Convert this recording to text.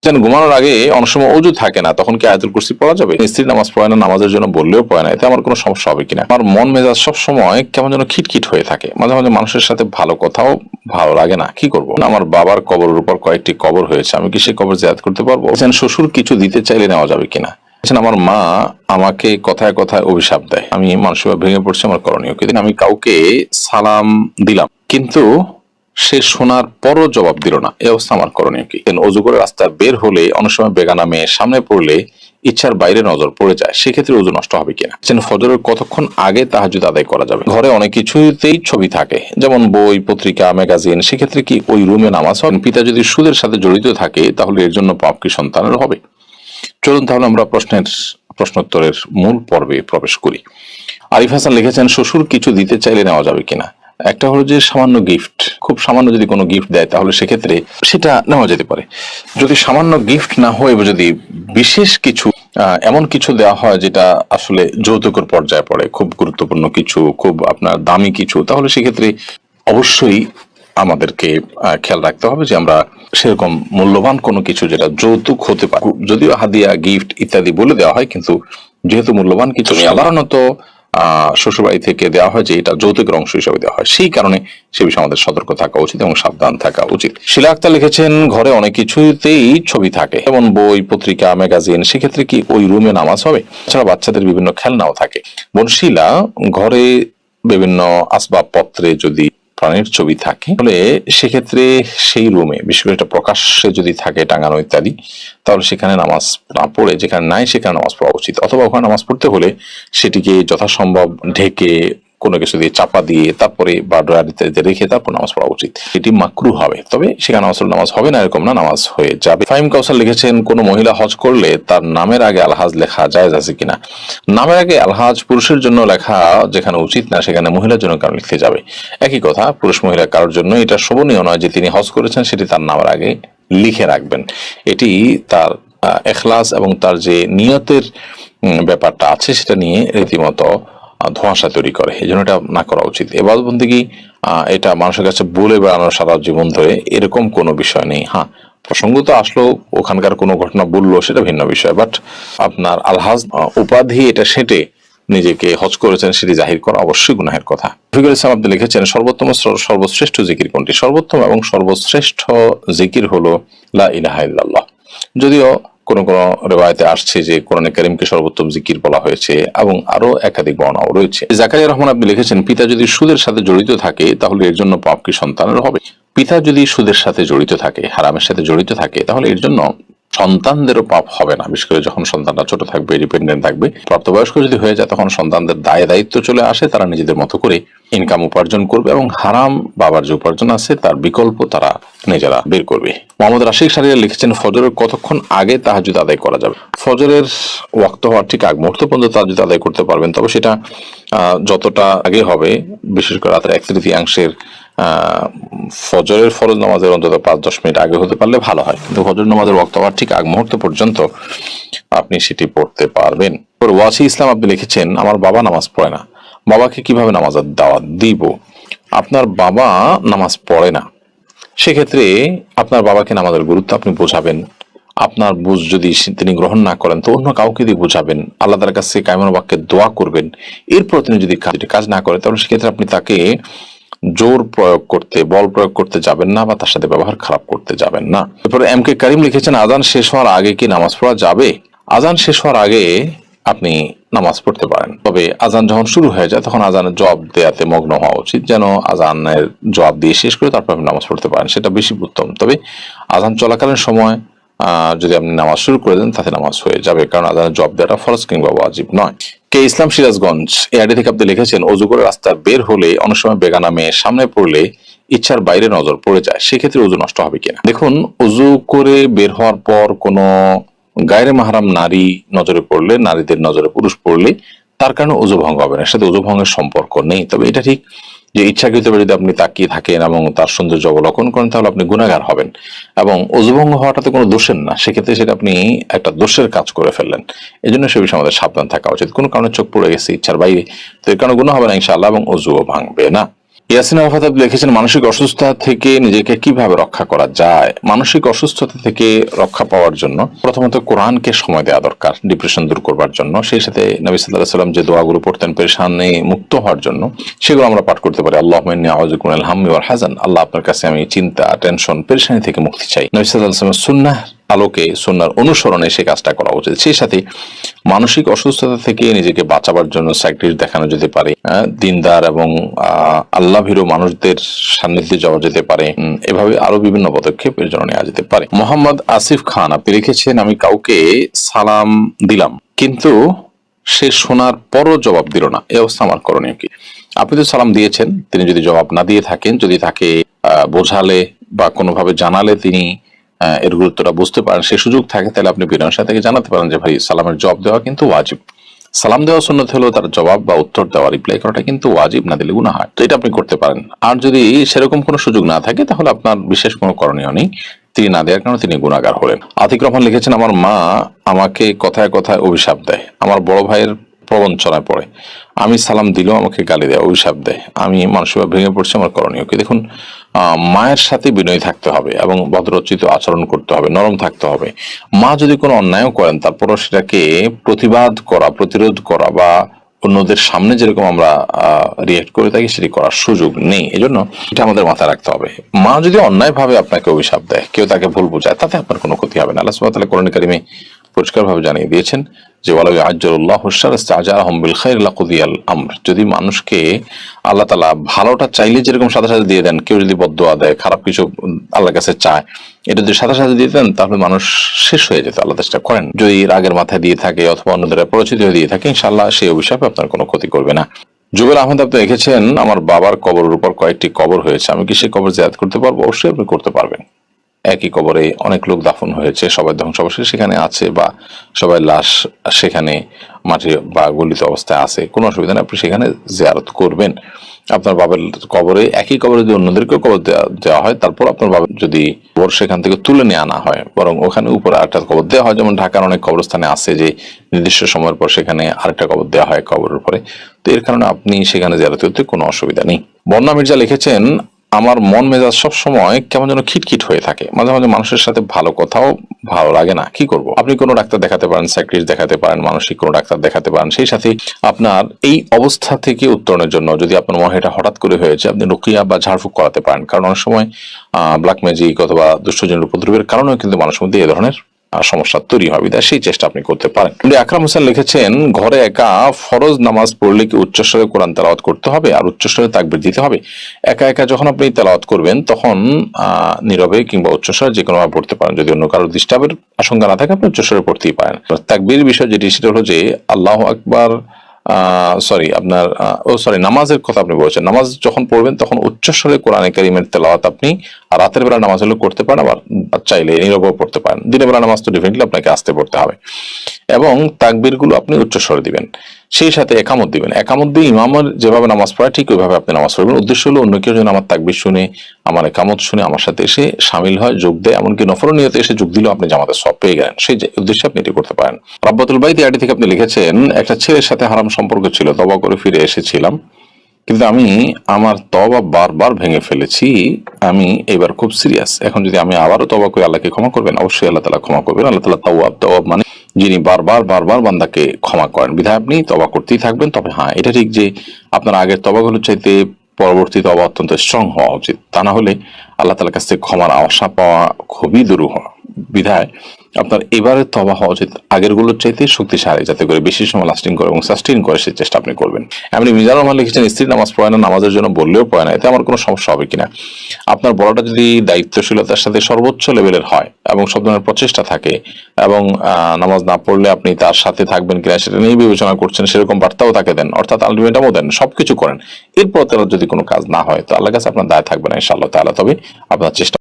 যেন ঘুমানোর আগে অনেক সময় অজু থাকে না, তখন কি আয়াতুল কুরসি পড়া যাবে? স্ত্রী নামাজ পড়ে না, নামাজের জন্য বললেও পড়ে না, এতে আমার কোনো সমস্যা হবে কিনা? আমার মন মেজাজ সব সময় কেমন যেন খিটখিট হয়ে থাকে, মাঝে মাঝে মানুষের সাথে ভালো কথাও ভালো লাগে না, কি করব? আমার বাবার কবরের উপর কয়েকটি কবর হয়েছে, আমি কি সেই কবর জিয়ারত করতে পারবো? শ্বশুর কিছু দিতে চাইলে নেওয়া যাবে কিনা? আমার মা আমাকে কথায় কথায় অভিশাপ দেয়, আমি মানসিকভাবে ভেঙে পড়ছি, আমার করণীয় কি? আমি কাউকে সালাম দিলাম, কিন্তু সে শোনার পরও জবাব দিল না, এই অবস্থা আমার করণীয় কি? অজু করে রাস্তা বের হলে অনেক সময় বেগানা মেয়ে সামনে পড়লে ইচ্ছার বাইরে নজর পড়ে যায়, সেক্ষেত্রে ওযু নষ্ট হবে কিনা? ফজরের কতক্ষণ আগে তাহাজ্জুদ আদায় করা যাবে? ঘরে অনেক কিছুতেই ছবি থাকে, যেমন বই, পত্রিকা, ম্যাগাজিন, সেক্ষেত্রে কি ওই রুমে নামাজ হবে? পিতা যদি সুদের সাথে জড়িত থাকে তাহলে এর জন্য পাপ কি সন্তানের হবে? চলুন তাহলে আমরা প্রশ্নোত্তরের মূল পর্বে প্রবেশ করি। আরিফ হাসান লিখেছেন, শ্বশুর কিছু দিতে চাইলে নেওয়া যাবে কিনা? একটা হলো যে সামান্য গিফট, খুব সামান্য যদি কোনো গিফট দেয় তাহলে সেক্ষেত্রে সেটা নেওয়া যেতে পারে। যদি সামান্য গিফট না হয়, যদি বিশেষ কিছু এমন কিছু দেওয়া হয় যেটা আসলে যৌতুকের পর্যায়ে পড়ে, খুব গুরুত্বপূর্ণ কিছু, খুব আপনার দামি কিছু, তাহলে সেক্ষেত্রে অবশ্যই আমাদেরকে খেয়াল রাখতে হবে যে আমরা সেরকম মূল্যবান কোনো কিছু যেটা যৌতুক হতে পারে, যদিও হাদিয়া, গিফট ইত্যাদি বলে দেওয়া হয়, কিন্তু যেহেতু মূল্যবান কিছু সাধারণত শ্বশুরবাড়ি থেকে দেওয়া হয় যে এটা যৌতুকের অংশ হিসেবে দেওয়া হয়, সেই কারণে সে বিষয়ে আমাদের সতর্ক থাকা উচিত এবং সাবধান থাকা উচিত। শিলা আক্তার লিখেছেন, ঘরে অনেক কিছুতেই ছবি থাকে, যেমন বই, পত্রিকা, ম্যাগাজিন, সেক্ষেত্রে কি ওই রুমে নামাজ হবে? এছাড়া বাচ্চাদের বিভিন্ন খেলনাও থাকে। বোন শিলা, ঘরে বিভিন্ন আসবাবপত্রে যদি প্রাণীর ছবি থাকে তাহলে সেক্ষেত্রে সেই রুমে, বিশেষ করে এটা প্রকাশ্যে যদি থাকে টাঙানো ইত্যাদি, তাহলে সেখানে নামাজ না পড়ে, যেখানে নাই সেখানে নামাজ পড়া উচিত। অথবা ওখানে নামাজ পড়তে হলে সেটিকে যথাসম্ভব ঢেকে কোনো কিছু দিয়ে চাপা দিয়ে তারপরে বা ড্রয়ার ইত্যাদিতে রেখে তারপর নামাজ পড়া উচিত। এটি মাকরু হবে, তবে সেখানে নামাজ হবে না এরকম না, নামাজ হয়ে যাবে। ফাহিম কাউসার লিখেছেন, কোন মহিলা হজ করলে তার নামের আগে আলহাজ লেখা জায়েজ আছে কিনা? নামের আগে আলহাজ পুরুষের জন্য লেখা যেখানে উচিত না সেখানে মহিলার জন্য কারণ লিখতে যাবে? একই কথা, পুরুষ মহিলা কারোর জন্য এটা শোভনীয় নয় যে তিনি হজ করেছেন সেটি তার নামের আগে লিখে রাখবেন। এটি তার এখলাস এবং তার যে নিয়তের ব্যাপারটা আছে সেটা নিয়ে রীতিমতো ধোঁয়াশা তৈরি করে, এই জন্য এটা না করা উচিত। এবার বন্দেগী এটা মানুষের কাছে বলে বেড়ানোর সারা জীবন ধরে এরকম কোনো বিষয় নেই। হ্যাঁ, প্রসঙ্গ তো আসলো, ওখানকার কোনো ঘটনা বললো, সেটা ভিন্ন বিষয়, বাট আপনার আলহাজ উপাধি এটা সেটে নিজেকে হজ করেছেন সেটি জাহির করা অবশ্যই গুনাহের কথা। রফিকুল ইসলাম আপনি লিখেছেন, সর্বোত্তম সর্বশ্রেষ্ঠ জিকির কোনটি? সর্বোত্তম এবং সর্বশ্রেষ্ঠ জিকির হলো লা ইলাহা ইল্লাল্লাহ। যদিও কোন কোন রিওয়ায়াতে আসছে যে কোরআনে কারীমকে সর্বোত্তম জিকির বলা হয়েছে এবং আরো একাধিক বর্ণনাও রয়েছে। জাকারিয়া রহমান আপনি লিখেছেন, পিতা যদি সুদের সাথে জড়িত থাকে তাহলে এর জন্য পাপ কি সন্তানের হবে? পিতা যদি সুদের সাথে জড়িত থাকে, হারামের সাথে জড়িত থাকে, তাহলে এর জন্য সন্তানদেরও পাপ হবে না, বিশেষ করে যখন সন্তানরা ছোট থাকবে, ডিপেন্ডেন্ট থাকবে। প্রাপ্তবয়স্ক যদি হয়ে যায় তখন সন্তানদের দায়িত্ব চলে আসে, তারা নিজেদের মতো করে ইনকাম উপার্জন করবে এবং হারাম বাবার যে উপার্জন আছে তার বিকল্প তারা নিজেরা বের করবে। মোহাম্মদ রাশিক সারিয়া লিখেছেন, ফজরের কতক্ষণ আগে তাহাজ্জুদ আদায় করা যাবে? ফজরের ওয়াক্ত হওয়ার ঠিক আগ মুহূর্ত পর্যন্ত তাহাজ্জুদ আদায় করতে পারবেন, তবে সেটা যতটা আগে হবে, বিশেষ করে রাতের 1/3 ফজরের ফরজ নামাজের অন্তত 5-10 মিনিট আগে হতে পারলে ভালো হয়, কিন্তু ফজর নামাজের ওয়াক্ত হওয়ার ঠিক আগ মুহূর্ত পর্যন্ত আপনি সেটি পড়তে পারবেন। ওয়াসি ইসলাম আপনি লিখেছেন, আমার বাবা নামাজ পড়ে না, বাবাকে কিভাবে নামাজের দাওয়াত দিব? আপনার বাবা নামাজ পড়ে না, সেক্ষেত্রে আপনার বাবাকে নামাজের গুরুত্ব আপনি বোঝাবেন। আপনার বুঝ যদি তিনি গ্রহণ না করেন তো অন্য কাউকে দিয়ে বোঝাবেন, আল্লাহ তাআলার কাছে কায়মান বাক্যে দোয়া করবেন। এরপর তিনি যদি কাজ না করে তাহলে সেক্ষেত্রে আপনি তাকে জোর প্রয়োগ করতে, বল প্রয়োগ করতে যাবেন না বা তার সাথে ব্যবহার খারাপ করতে যাবেন না। এরপরে এম কে কারিম লিখেছেন, আজান শেষ হওয়ার আগে কি নামাজ পড়া যাবে? আজান শেষ হওয়ার আগে আপনি নামাজ পড়তে পারেন, তবে আজান যখন শুরু হয়ে যায় তখন আজানের জবাব দেওয়াতে মগ্ন হওয়া উচিত, যেন আজানের জবাব দিয়ে শেষ করে তারপর আপনি নামাজ পড়তে পারেন, সেটা বেশি উত্তম। তবে আজান চলাকালীন সময় যদি আপনি নামাজ শুরু করে দেন তাতে নামাজ হয়ে যাবে, কারণ আজানের জবাব দেওয়াটা ফরজ কিংবা ওয়াজিব নয়। কে ইসলাম সিরাজগঞ্জ এআডি থেকে আপনি লিখেছেন, অজু করে রাস্তা বের হলে অনেক সময় বেগানা মেয়ে সামনে পড়লে ইচ্ছার বাইরে নজর পড়ে যায়, সেক্ষেত্রে অজু নষ্ট হবে কিনা? দেখুন, অজু করে বের হওয়ার পর কোনো গায়রে মাহরাম নারী নজরে পড়লে, নারীদের নজরে পুরুষ পড়লে তার কারণে অজু ভঙ্গ হবে না, সাথে অজু ভঙ্গের সম্পর্ক নেই। তবে এটা ঠিক যে ইচ্ছাকৃতভাবে যদি আপনি তাকিয়ে থাকেন এবং তার সৌন্দর্য অবলোকন করেন তাহলে আপনি গুনাহগার হবেন, এবং অজু ভঙ্গ হওয়াটাতে কোনো দোষের না, সেক্ষেত্রে সেটা আপনি একটা দোষের কাজ করে ফেললেন। এই জন্য সে বিষয়ে আমাদের সাবধান থাকা উচিত। কোনো কারণে চোখ পড়ে গেছে ইচ্ছার বাইরে, তো এর কারণে গুনাহ হবে না ইনশাআল্লাহ, এবং অজুও ভাঙবে না। ইয়াসিন আরাফাত আপনি লিখেছেন মানসিক অসুস্থতা থেকে নিজেকে কিভাবে রক্ষা করা যায়। মানসিক অসুস্থতা থেকে রক্ষা পাওয়ার জন্য প্রথমত কোরআনকে সময় দেওয়া দরকার ডিপ্রেশন দূর করবার জন্য। সেই সাথে নবী সাল্লাল্লাহু আলাইহি ওয়াসাল্লাম যে দোয়াগুলো পড়তেন পেরেশানি মুক্ত হওয়ার জন্য, সেগুলো আমরা পাঠ করতে পারি। আল্লাহুম্মা ইন্নী আউযু বিকা মিনাল হাম্মি ওয়াল হাযান, আল্লাহ আপনার কাছে আমি চিন্তা, টেনশন, পেরেশানি থেকে মুক্তি চাই। নবী সাল্লাল্লাহু আলাইহি ওয়াসাল্লামের সুন্নাহ আলোকে, সুন্নাহর অনুসরণে সেই কাজটা করা উচিত। সেই সাথে মানসিক অসুস্থতা থেকে নিজেকে বাঁচাবার জন্য সাইকিয়াট্রিস্ট দেখানো যেতে পারে, দিনদার এবং আল্লাহ ভীরু মানুষদের সান্নিধ্যে যাওয়া যেতে পারে। এভাবে আরো বিভিন্ন পদক্ষেপ এর জন্য নেওয়া যেতে পারে। মোহাম্মদ আসিফ খান আপনি লিখেছেন, আমি কাউকে সালাম দিলাম কিন্তু সে শোনার পরও জবাব দিল না, এই অবস্থা আমার করণীয় কি? আপনি তো সালাম দিয়েছেন, তিনি যদি জবাব না দিয়ে থাকেন, যদি তাকে বোঝালে বা কোনোভাবে জানালে তিনি এর গুরুত্বটা বুঝতে পারেন, সে সুযোগ থাকে, তাহলে আপনি বিনয়ের সাথে জানাতে পারেন যে ভাই সালামের জবাব দেওয়া কিন্তু ওয়াজিব। সালাম দেওয়া সুন্নাত হলেও তার জবাব বা উত্তর দেওয়া, রিপ্লাই করাটা কিন্তু ওয়াজিব, না দিলে গুনাহ হয়। তো এটা আপনি করতে পারেন। আর যদি সেরকম কোনো সুযোগ না থাকে তাহলে আপনার বিশেষ কোনো করণীয় নেই, তিনি না দেওয়ার কারণে তিনি গুনাহগার হলেন। আতিক রহমান লিখেছেন, আমার মা আমাকে কথায় কথায় অভিশাপ দেয়, আমার বড় ভাইয়ের প্রবঞ্চনায় পড়ে, আমি সালাম দিলেও আমাকে গালি দেয়, অভিশাপ দেয়, আমি মানসিকভাবে ভেঙে পড়ছি, আমার করণীয় কি? দেখুন, মায়ের সাথে বিনয়ী থাকতে হবে এবং ভদ্রোচিত আচরণ করতে হবে, নরম থাকতে হবে। মা যদি কোনো অন্যায় করেন তারপরও সেটাকে প্রতিবাদ করা, প্রতিরোধ করা বা অন্যদের সামনে যেরকম আমরা রিয়েক্ট করে থাকি সেটি করার সুযোগ নেই। এজন্য এটা আমাদের মাথায় রাখতে হবে। মা যদি অন্যায় ভাবে আপনাকে অভিশাপ দেয়, কেউ তাকে ভুল বোঝায়, তাতে আপনার কোনো ক্ষতি হবে না। আল্লাহ সুবহানাহু ওয়া তাআলা কোরআন কারীমে পরিষ্কারভাবে জানিয়ে দিয়েছেন যে ওয়ালাউ আজ্জালুল্লাহু আশ-শাররা ইসতা'জালাহুম বিল খাইরি লাকুদিয়াল আমর, যদি মানুষকে আল্লাহ তাআলা ভালোটা চাইলে যেরকম সাথে সাথে দিয়ে দেন, কেউ যদি বদদোয়া দেয়, খারাপ কিছু আল্লাহর কাছে চায়, এটা যদি সাথে সাথে দিয়ে দেন তাহলে মানুষ শেষ হয়ে যেত। আল্লাহ চেষ্টা করেন, যদি রাগের মাথায় দিয়ে থাকে অথবা অন্যদের পরিচিত হয়ে দিয়ে থাকে, ইনশাআল্লাহ সেই অভিশাপে আপনার কোনো ক্ষতি করবে না। জুবেল আহমেদ আপনি লিখেছেন, আমার বাবার কবরের উপর কয়েকটি কবর হয়েছে, আমি কি সেই কবর জিয়ারত করতে পারবো? অবশ্যই আপনি করতে পারবেন। একই কবরে অনেক লোক দাফন হয়েছে, সবাই ধ্বংসাবশেষ সেখানে আছে বা সবাই লাশ সেখানে মাটি বা গলিত অবস্থায় আছে, কোনো অসুবিধা নেই, আপনি সেখানে জিয়ারত করবেন। আপনার বাবার কবরে, একই কবরে যদি অন্যদেরকেও কবর দেওয়া হয়, তারপর আপনার বাবার যদি কবর সেখান থেকে তুলে নিয়ে আনা হয়, বরং ওখানে উপরে আরেকটা কবর দেওয়া হয়, যেমন ঢাকার অনেক কবরস্থানে আছে যে নির্দিষ্ট সময়ের পর সেখানে আরেকটা কবর দেওয়া হয় কবরের উপরে। তো এর কারণে আপনি সেখানে জিয়ারত করতে কোনো অসুবিধা নেই। বন্যা মির্জা লিখেছেন, আমার মন মেজাজ সব সময় কেমন যেন খিটখিট হয়ে থাকে, মাঝে মাঝে মানুষের সাথে ভালো কথাও ভালো লাগে না, কি করব? আপনি কোনো ডাক্তার দেখাতে পারেন, সাইকিয়াট্রিস্ট দেখাতে পারেন, মানসিক কোনো ডাক্তার দেখাতে পারেন। সেই সাথে আপনার এই অবস্থা থেকে উত্তরণের জন্য যদি আপনার মনে হয় এটা হঠাৎ করে হয়েছে, আপনি রুকিয়া বা ঝাড়ফুঁক করাতে পারেন। কারণ অনেক সময় ব্ল্যাক ম্যাজিক অথবা দুষ্টজনের উপদ্রবের কারণেও কিন্তু মানুষের মধ্যে এই ধরনের সমস্যা তৈরি হবে, তাই সেই চেষ্টা আপনি করতে পারেন। আকরাম হোসেন লিখেছেন, ঘরে একা ফরজ নামাজ পড়লে কি উচ্চস্বরে কোরআন তেলাওয়াত করতে হবে আর উচ্চস্বরে তাকবীর দিতে হবে? একা একা যখন আপনি তেলাওয়াত করবেন তখন নীরবে কিংবা উচ্চস্বরে যে কোনো ভাবে পড়তে পারেন। যদি অন্য কারো ডিস্টার্বের আশঙ্কা না থাকে আপনি উচ্চস্বরে পড়তেই পারেন। তাকবীর বিষয় যেটি, সেটা হলো যে আল্লাহু আকবার, নামাজের কথা আপনি বলছেন, নামাজ যখন পড়বেন তখন উচ্চস্বরে কোরআনে কারীমের তেলাওয়াত আপনি রাতের বেলা নামাজ হলে করতে পারেন, আবার চাইলে নীরবেও পড়তে পারেন। দিনের বেলা নামাজ তো ডেফিনেটলি আপনাকে আস্তে পড়তে হবে এবং তাকবীর গুলো আপনি উচ্চস্বরে দিবেন। সেই সাথে একামত দিবেন, একামত দিয়ে ইমামের যেভাবে নামাজ পড়ায় ঠিক ওইভাবে আপনি নামাজ পড়বেন। উদ্দেশ্য হলো অন্য কেউ যেন আমার তাকবীর শুনে, আমার একামত শুনে আমার সাথে এসে শামিল হয়, যোগ দেয়, এমনকি নফল নিয়তে এসে যোগ দিলেও আপনি জামাতের সওয়াব পেয়ে গেলেন। সেই উদ্দেশ্যে আপনি এটি করতে পারেন। রাব্বাতুল বাইত আইডি থেকে আপনি লিখেছেন, একটা ছেলের সাথে হারাম সম্পর্ক ছিল, তওবা করে ফিরে এসেছিলাম, কিন্তু আমি আমার তওবা বারবার ভেঙে ফেলেছি, আমি এবার খুব সিরিয়াস। এখন যদি আমি আবারও তওবা করি, আল্লাহকে ক্ষমা করবেন? অবশ্যই আল্লাহ তাআলা ক্ষমা করবেন। আল্লাহ তাআলা তাওয়াব, তাওয়াব মানে যিনি বারবার বারবার বান্দাকে ক্ষমা করেন, বিধায় আপনি তওবা করতেই থাকবেন। তবে হ্যাঁ, এটা ঠিক যে আপনার আগের তওবাগুলোর চাইতে পরবর্তী তওবা অত্যন্ত স্ট্রং হওয়া উচিত, তা না হলে আল্লাহ তাআলার কাছ থেকে ক্ষমার আশা পাওয়া খুবই দুরূহ। বিধায় আপনার এবারের তওবা হওয়া উচিত আগের গুলোর চাইতে শক্তিশালী, যাতে করে বেশি সময় লাস্টিং করে এবং সাস্টেইন করে, সেই চেষ্টা আপনি করবেন। এমনি মিজানুর রহমান লিখেছেন, স্ত্রী নামাজ পড়ে না, নামাজের জন্য বললেও পড়ে না, এতে আমার কোনো সমস্যা হবে কিনা? আপনার বলাটা যদি দায়িত্বশীলতার সাথে সর্বোচ্চ লেভেলের হয় এবং সব ধরনের প্রচেষ্টা থাকে এবং নামাজ না পড়লে আপনি তার সাথে থাকবেন কিনা সেটা নিয়ে বিবেচনা করছেন, সেরকম বার্তাও তাকে দেন, অর্থাৎ আলটিমেটামও দেন, সবকিছু করেন, এরপর তার যদি কোনো কাজ না হয় তো আল্লাহর কাছে আপনার দায় থাকবে না ইনশাআল্লাহ তাআলা। তবে আপনার চেষ্টা